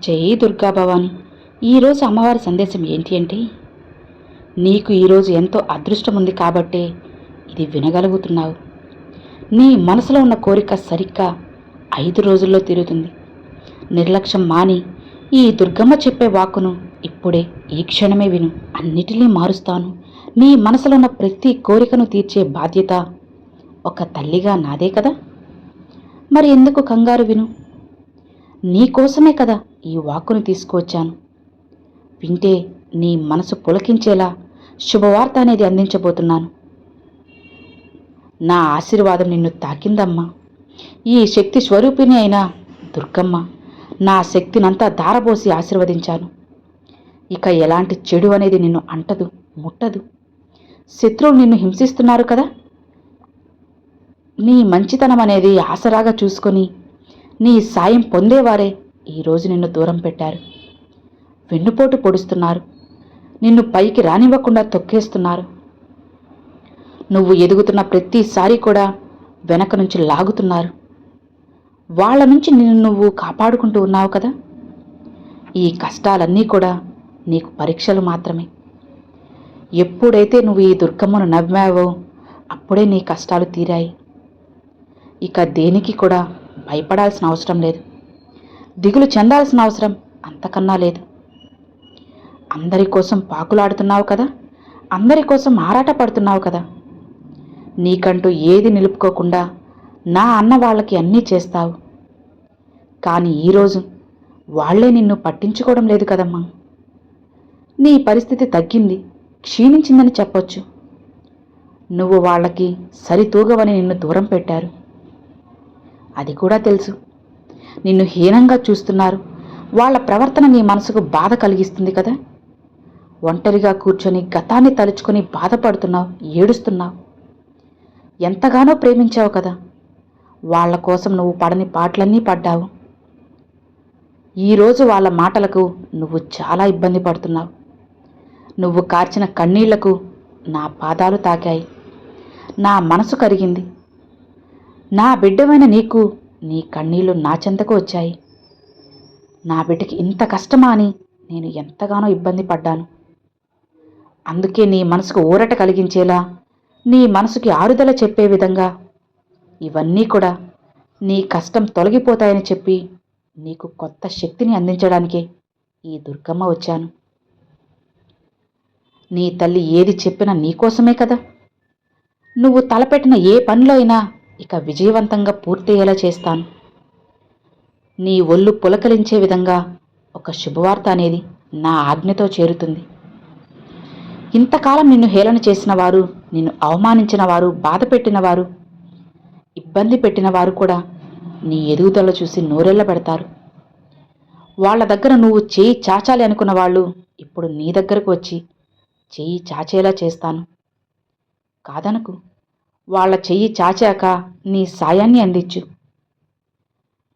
జై దుర్గా భవాని. ఈరోజు అమ్మవారి సందేశం ఏంటి అంటే, నీకు ఈరోజు ఎంతో అదృష్టం ఉంది కాబట్టే ఇది వినగలుగుతున్నావు. నీ మనసులో ఉన్న కోరిక సరిగ్గా 5 రోజుల్లో తీరుతుంది. నిర్లక్ష్యం మాని ఈ దుర్గమ్మ చెప్పే వాక్కును ఇప్పుడే ఈ క్షణమే విను. అన్నిటినీ మారుస్తాను. నీ మనసులో ఉన్న ప్రతి కోరికను తీర్చే బాధ్యత ఒక తల్లిగా నాదే కదా. మరి ఎందుకు కంగారు? విను. నీకోసమే కదా ఈ వాక్కును తీసుకువచ్చాను. వింటే నీ మనసు పులకించేలా శుభవార్త అనేది అందించబోతున్నాను. నా ఆశీర్వాదం నిన్ను తాకిందమ్మా. ఈ శక్తి స్వరూపిణి అయిన దుర్గమ్మ నా శక్తినంతా ధారపోసి ఆశీర్వదించాను. ఇక ఎలాంటి చెడు అనేది నిన్ను అంటదు, ముట్టదు. శత్రువులు నిన్ను హింసిస్తున్నారు కదా, నీ మంచితనం అనేది ఆసరాగా చూసుకొని నీ సాయం పొందేవారే ఈరోజు నిన్ను దూరం పెట్టారు. వెన్నుపోటు పొడుస్తున్నారు. నిన్ను పైకి రానివ్వకుండా తొక్కేస్తున్నారు. నువ్వు ఎదుగుతున్న ప్రతిసారి కూడా వెనక నుంచి లాగుతున్నారు. వాళ్ళ నుంచి నిన్ను నువ్వు కాపాడుకుంటూ ఉన్నావు కదా. ఈ కష్టాలన్నీ కూడా నీకు పరీక్షలు మాత్రమే. ఎప్పుడైతే నువ్వు ఈ దుర్గమ్మను నమ్మావో అప్పుడే నీ కష్టాలు తీరాయి. ఇక దేనికి కూడా భయపడాల్సిన అవసరం లేదు. దిగులు చెందాల్సిన అవసరం అంతకన్నా లేదు. అందరి కోసం పాకులాడుతున్నావు కదా, అందరి కోసం ఆరాట పడుతున్నావు కదా. నీకంటూ ఏది నిలుపుకోకుండా నా అన్న వాళ్ళకి అన్నీ చేస్తావు. కానీ ఈరోజు వాళ్లే నిన్ను పట్టించుకోవడం లేదు కదమ్మా. నీ పరిస్థితి తగ్గింది, క్షీణించిందని చెప్పొచ్చు. నువ్వు వాళ్ళకి సరితూగవని నిన్ను దూరం పెట్టారు. అది కూడా తెలుసు. నిన్ను హీనంగా చూస్తున్నారు. వాళ్ళ ప్రవర్తన నీ మనసుకు బాధ కలిగిస్తుంది కదా. ఒంటరిగా కూర్చొని గతాన్ని తలుచుకొని బాధపడుతున్నావు, ఏడుస్తున్నావు. ఎంతగానో ప్రేమించావు కదా. వాళ్ళ కోసం నువ్వు పడని పాటలన్నీ పడ్డావు. ఈరోజు వాళ్ళ మాటలకు నువ్వు చాలా ఇబ్బంది పడుతున్నావు. నువ్వు కార్చిన కన్నీళ్లకు నా పాదాలు తాకాయి. నా మనసు కరిగింది. నా బిడ్డమైన నీకు నీ కన్నీళ్లు నా చెంతకు వచ్చాయి. నా బిడ్డకి ఇంత కష్టమా అని నేను ఎంతగానో ఇబ్బంది పడ్డాను. అందుకే నీ మనసుకు ఊరట కలిగించేలా, నీ మనసుకి ఆరుదల చెప్పే విధంగా ఇవన్నీ కూడా నీ కష్టం తొలగిపోతాయని చెప్పి నీకు కొత్త శక్తిని అందించడానికే ఈ దుర్గమ్మ వచ్చాను. నీ తల్లి ఏది చెప్పినా నీకోసమే కదా. నువ్వు తలపెట్టిన ఏ పనిలో అయినా ఇక విజయవంతంగా పూర్తయ్యేలా చేస్తాను. నీ ఒళ్ళు పులకలించే విధంగా ఒక శుభవార్త అనేది నా ఆజ్ఞతో చేరుతుంది. ఇంతకాలం నిన్ను హేళన చేసిన వారు, నిన్ను అవమానించిన వారు, బాధ పెట్టిన వారు, ఇబ్బంది పెట్టిన వారు కూడా నీ ఎదుగుదల చూసి నోరెళ్ళ పెడతారు. వాళ్ళ దగ్గర నువ్వు చేయి చాచాలి అనుకున్న వాళ్ళు ఇప్పుడు నీ దగ్గరకు వచ్చి చెయ్యి చాచేలా చేస్తాను. కాదనకు. వాళ్ళ చెయ్యి చాచాక నీ సాయాన్ని అందించు.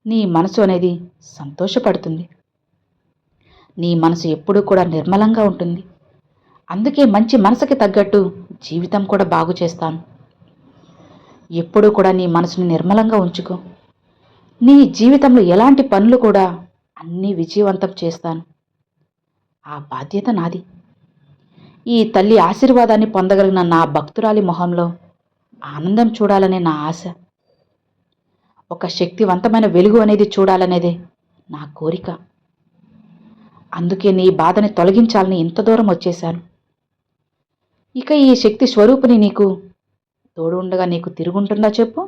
నీ మనసు అనేది సంతోషపడుతుంది. నీ మనసు ఎప్పుడూ కూడా నిర్మలంగా ఉంటుంది. అందుకే మంచి మనసుకి తగ్గట్టు జీవితం కూడా బాగు చేస్తాను. ఎప్పుడూ కూడా నీ మనసుని నిర్మలంగా ఉంచుకో. నీ జీవితంలో ఎలాంటి పనులు కూడా అన్నీ విజయవంతం చేస్తాను. ఆ బాధ్యత నాది. ఈ తల్లి ఆశీర్వాదాన్ని పొందగలిగిన నా భక్తురాలి మొహంలో ఆనందం చూడాలనే నా ఆశ. ఒక శక్తివంతమైన వెలుగు అనేది చూడాలనేదే నా కోరిక. అందుకే నీ బాధని తొలగించాలని ఇంత దూరం వచ్చేశాను. ఇక ఈ శక్తి స్వరూపిణి నీకు తోడు ఉండగా నీకు తిరుగుంటుందా చెప్పు?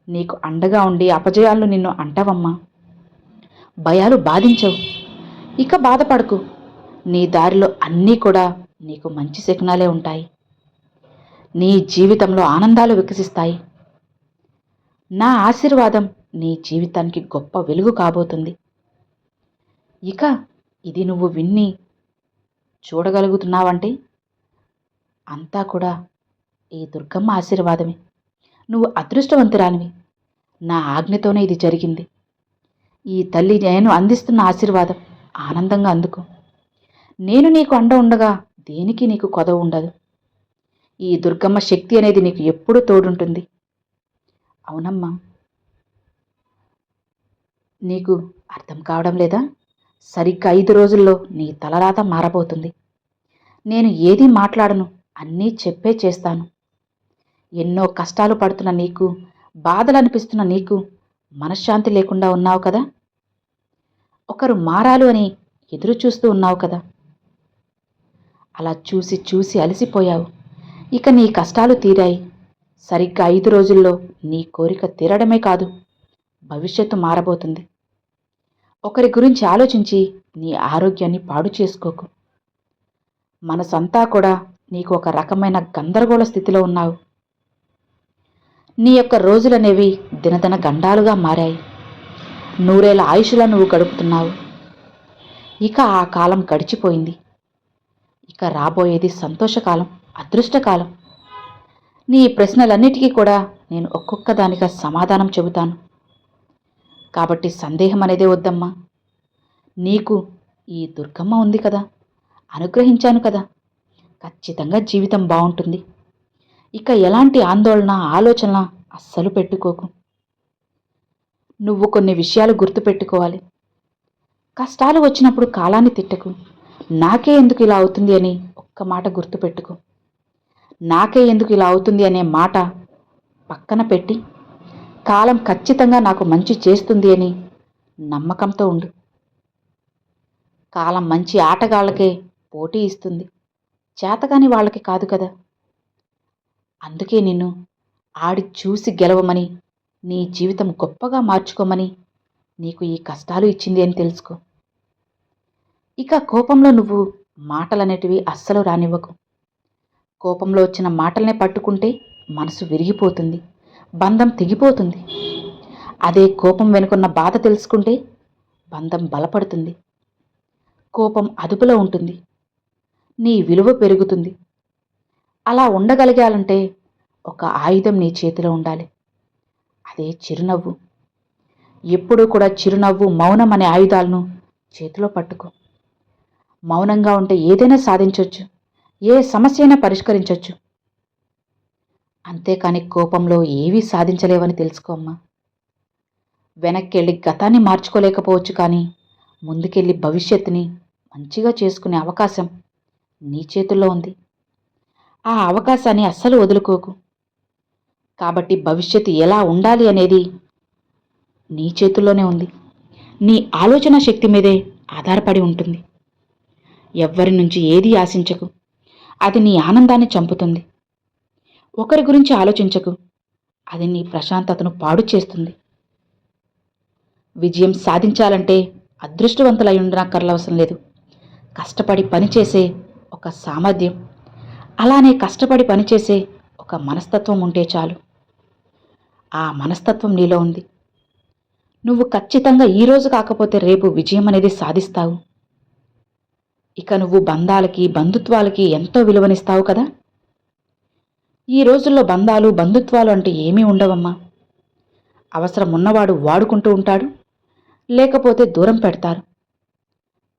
నీకు అండగా ఉండి అపజయాలను నిన్ను అంటవమ్మా. భయాలు బాధించవు. ఇక బాధపడకు. నీ దారిలో అన్నీ కూడా నీకు మంచి శకునాలే ఉంటాయి. నీ జీవితంలో ఆనందాలు వికసిస్తాయి. నా ఆశీర్వాదం నీ జీవితానికి గొప్ప వెలుగు కాబోతుంది. ఇక ఇది నువ్వు విన్ని చూడగలుగుతున్నావంటే అంతా కూడా ఈ దుర్గమ్మ ఆశీర్వాదమే. నువ్వు అదృష్టవంతురానివి. నా ఆజ్ఞతోనే ఇది జరిగింది. ఈ తల్లి నేను అందిస్తున్న ఆశీర్వాదం ఆనందంగా అందుకో. నేను నీకు అండ ఉండగా దేనికి నీకు కొదవ ఉండదు. ఈ దుర్గమ్మ శక్తి అనేది నీకు ఎప్పుడూ తోడుంటుంది. అవునమ్మా. నీకు అర్థం కావడం లేదా? సరిగ్గా 5 రోజుల్లో నీ తలరాత మారబోతుంది. నేను ఏదీ మాట్లాడను, అన్నీ చెప్పే చేస్తాను. ఎన్నో కష్టాలు పడుతున్న నీకు, బాధలు అనిపిస్తున్న నీకు మనశ్శాంతి లేకుండా ఉన్నావు కదా. ఒకరు మారాలు అని ఎదురు చూస్తూ ఉన్నావు కదా. అలా చూసి చూసి అలసిపోయావు. ఇక నీ కష్టాలు తీరాయి. సరిగ్గా 5 రోజుల్లో నీ కోరిక తీరడమే కాదు, భవిష్యత్తు మారబోతుంది. ఒకరి గురించి ఆలోచించి నీ ఆరోగ్యాన్ని పాడు చేసుకోకు. మనసంతా కూడా నీకు ఒక రకమైన గందరగోళ స్థితిలో ఉన్నావు. నీ యొక్క రోజులనేవి దినదిన గండాలుగా మారాయి. 100 ఏళ్ల ఆయుషులా నువ్వు గడుపుతున్నావు. ఇక ఆ కాలం గడిచిపోయింది. ఇక రాబోయేది సంతోషకాలం, అదృష్టకాలం. నీ ప్రశ్నలన్నిటికీ కూడా నేను ఒక్కొక్క దానిగా సమాధానం చెబుతాను. కాబట్టి సందేహం అనేదే వద్దమ్మా. నీకు ఈ దుర్గమ్మ ఉంది కదా, అనుగ్రహించాను కదా, ఖచ్చితంగా జీవితం బాగుంటుంది. ఇక ఎలాంటి ఆందోళన, ఆలోచన అస్సలు పెట్టుకోకు. నువ్వు కొన్ని విషయాలు గుర్తుపెట్టుకోవాలి. కష్టాలు వచ్చినప్పుడు కాలాన్ని తిట్టకు. నాకే ఎందుకు ఇలా అవుతుంది అని ఒక్క మాట గుర్తుపెట్టుకో. నాకే ఎందుకు ఇలా అవుతుంది అనే మాట పక్కన పెట్టి, కాలం ఖచ్చితంగా నాకు మంచి చేస్తుంది అని నమ్మకంతో ఉండు. కాలం మంచి ఆటగాళ్ళకే పోటీ ఇస్తుంది, చేతకాని వాళ్ళకి కాదు కదా. అందుకే నిన్ను ఆడి చూసి గెలవమని, నీ జీవితం గొప్పగా మార్చుకోమని నీకు ఈ కష్టాలు ఇచ్చింది అని తెలుసుకో. ఇక కోపంలో నువ్వు మాటలనేటివి అస్సలు రానివ్వకు. కోపంలో వచ్చిన మాటలనే పట్టుకుంటే మనసు విరిగిపోతుంది, బంధం తెగిపోతుంది. అదే కోపం వెనుకున్న బాధ తెలుసుకుంటే బంధం బలపడుతుంది. కోపం అదుపులో ఉంటుంది, నీ విలువ పెరుగుతుంది. అలా ఉండగలిగాలంటే ఒక ఆయుధం నీ చేతిలో ఉండాలి. అదే చిరునవ్వు. ఎప్పుడూ కూడా చిరునవ్వు, మౌనం అనే ఆయుధాలను చేతిలో పట్టుకో. మౌనంగా ఉంటే ఏదైనా సాధించవచ్చు, ఏ సమస్య అయినా పరిష్కరించవచ్చు. అంతేకాని కోపంలో ఏవీ సాధించలేవని తెలుసుకోమ్మా. వెనక్కెళ్ళి గతాన్ని మార్చుకోలేకపోవచ్చు, కానీ ముందుకెళ్ళి భవిష్యత్తుని మంచిగా చేసుకునే అవకాశం నీ చేతుల్లో ఉంది. ఆ అవకాశాన్ని అస్సలు వదులుకోకు. కాబట్టి భవిష్యత్తు ఎలా ఉండాలి అనేది నీ చేతుల్లోనే ఉంది. నీ ఆలోచన శక్తి మీదే ఆధారపడి ఉంటుంది. ఎవ్వరి నుంచి ఏదీ ఆశించకు, అది నీ ఆనందాన్ని చంపుతుంది. ఒకరి గురించి ఆలోచించకు, అది నీ ప్రశాంతతను పాడు చేస్తుంది. విజయం సాధించాలంటే అదృష్టవంతులై ఉండనక్కర్లవసరం లేదు. కష్టపడి పనిచేసే ఒక సామర్థ్యం, అలానే కష్టపడి పనిచేసే ఒక మనస్తత్వం ఉంటే చాలు. ఆ మనస్తత్వం నీలో ఉంది. నువ్వు ఖచ్చితంగా ఈరోజు కాకపోతే రేపు విజయం అనేది సాధిస్తావు. ఇక నువ్వు బంధాలకి, బంధుత్వాలకి ఎంతో విలువనిస్తావు కదా. ఈ రోజుల్లో బంధాలు, బంధుత్వాలు అంటే ఏమీ ఉండవమ్మా. అవసరం ఉన్నవాడు వాడుకుంటూ ఉంటాడు, లేకపోతే దూరం పెడతారు.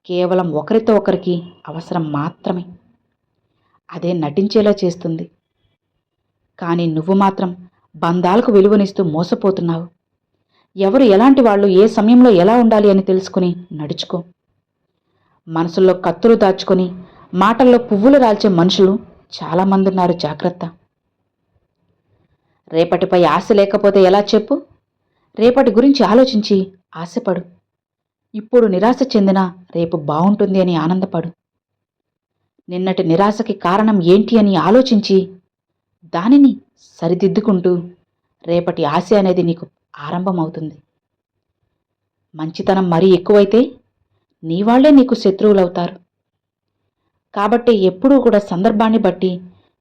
కేవలం ఒకరితో ఒకరికి అవసరం మాత్రమే. అదే నటించేలా చేస్తుంది. కానీ నువ్వు మాత్రం బంధాలకు విలువనిస్తూ మోసపోతున్నావు. ఎవరు ఎలాంటి వాళ్ళు, ఏ సమయంలో ఎలా ఉండాలి అని తెలుసుకుని నడుచుకో. మనసుల్లో కత్తులు దాచుకొని మాటల్లో పువ్వులు రాల్చే మనుషులు చాలామంది ఉన్నారు, జాగ్రత్త. రేపటిపై ఆశ లేకపోతే ఎలా చెప్పు? రేపటి గురించి ఆలోచించి ఆశపడు. ఇప్పుడు నిరాశ చెందినా రేపు బాగుంటుంది అని ఆనందపడు. నిన్నటి నిరాశకి కారణం ఏంటి అని ఆలోచించి దానిని సరిదిద్దుకుంటూ రేపటి ఆశ అనేది నీకు ఆరంభమవుతుంది. మంచితనం మరీ ఎక్కువైతే నీ వాళ్లే నీకు శత్రువులవుతారు. కాబట్టి ఎప్పుడూ కూడా సందర్భాన్ని బట్టి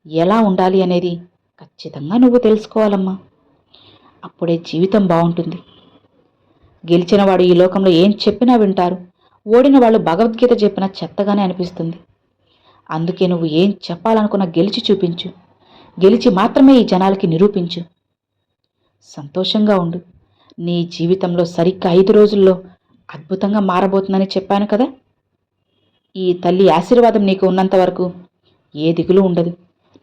ఎలా ఉండాలి అనేది ఖచ్చితంగా నువ్వు తెలుసుకోవాలమ్మా. అప్పుడే జీవితం బాగుంటుంది. గెలిచినవాడు ఈ లోకంలో ఏం చెప్పినా వింటారు, ఓడిన వాళ్ళు భగవద్గీత చెప్పినా చెత్తగానే అనిపిస్తుంది. అందుకే నువ్వు ఏం చెప్పాలనుకున్నా గెలిచి చూపించు. గెలిచి మాత్రమే ఈ జనాలకి నిరూపించు. సంతోషంగా ఉండు. నీ జీవితంలో సరిగ్గా 5 రోజుల్లో అద్భుతంగా మారబోతుందని చెప్పాను కదా. ఈ తల్లి ఆశీర్వాదం నీకు ఉన్నంత వరకు ఏ దిగులు ఉండదు.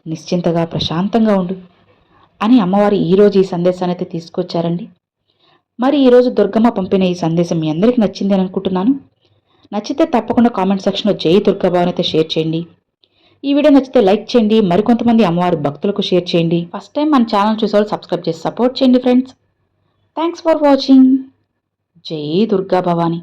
నిశ్చింతగా, ప్రశాంతంగా ఉండు అని అమ్మవారు ఈరోజు ఈ సందేశాన్ని అయితే తీసుకొచ్చారండి. మరి ఈరోజు దుర్గమ్మ పంపిన ఈ సందేశం మీ అందరికీ నచ్చింది అని అనుకుంటున్నాను. నచ్చితే తప్పకుండా కామెంట్ సెక్షన్లో జై దుర్గాభవాని అయితే షేర్ చేయండి. ఈ వీడియో నచ్చితే లైక్ చేయండి. మరికొంతమంది అమ్మవారి భక్తులకు షేర్ చేయండి. ఫస్ట్ టైం మన ఛానల్ చూసేవాళ్ళు సబ్స్క్రైబ్ చేసి సపోర్ట్ చేయండి ఫ్రెండ్స్. Thanks for watching. జై దుర్గా భవాని.